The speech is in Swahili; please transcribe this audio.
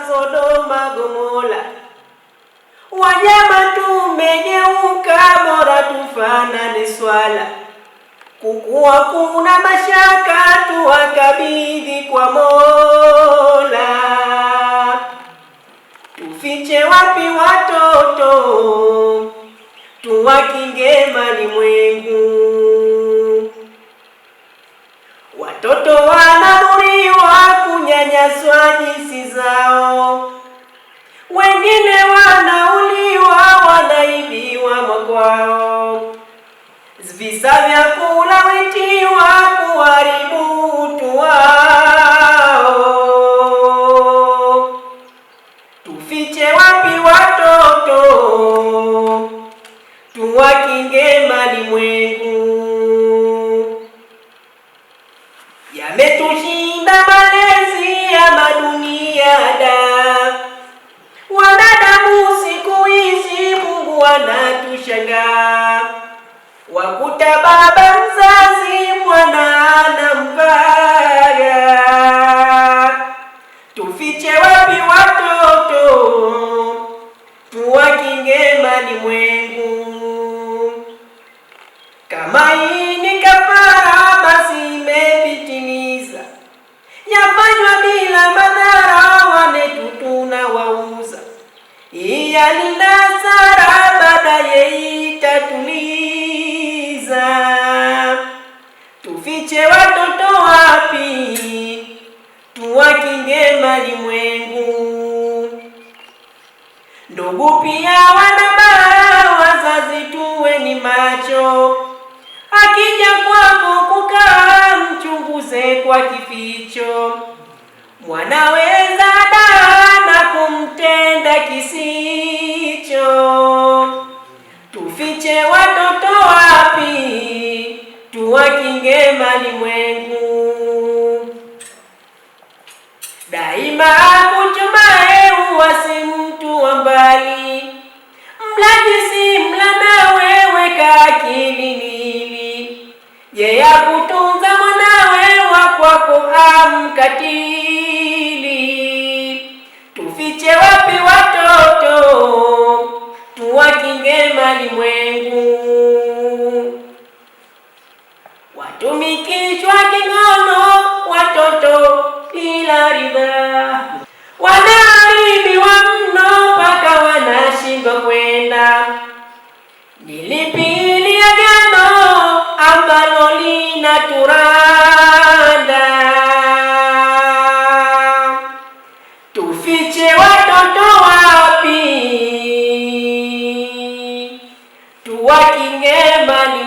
Sodoma Gomora. Wanyama tumegeuka, bora tufanane swala. Kukuwa kuna mashaka, tuwakabidhi kwa Mola. Tufiche wapi watoto, tuwakinge malimwengu. Watoto wanadhuriwa, kunyanyaswa jinsi zao. Wengine wanauliwa, wanaibiwa makwao. Visa vya kulawitiwa, kuharibu utu wao. Tufiche wapi watoto, tuwakinge malimwengu. Yametushinda malezi ya madunia da. Wanadamu siku hizi Mungu anatushangaa. Wakuta baba mzazi mwana anamvaga. Tufiche wapi watoto, tuwakinge malimwengu. Kama hii ni kafara, basi imepitiliza. Yafanywa bila madhara, wanetu tunawauza. Hii halina hasara, baadaye itatuliza. Tufiche watoto wapi, tuwakinge malimwengu. Ndugu pia wanabaya, wazazi tuweni macho. Akija kwako kukaa, mchunguze kwa kificho. Mwanaweza na kumtenda kisicho. Tufiche watoto wapi, tuwakinge malimwengu. Daima akuchumae, uwasi mtu wa mbali. Mlaji si mla na wewe, kakili nini. Je, ya kutunza mwanawe wa kwako amkatili. Tufiche wapi watoto, tuwakinge malimwengu. Watumikishwa kingono watoto bila ridhaa. Wanaharibiwa mno mpaka wanashindwa kwenda. Nilipi agano ambalo linaturanda. Tufiche watoto wapi, tuwakinge malimwengu.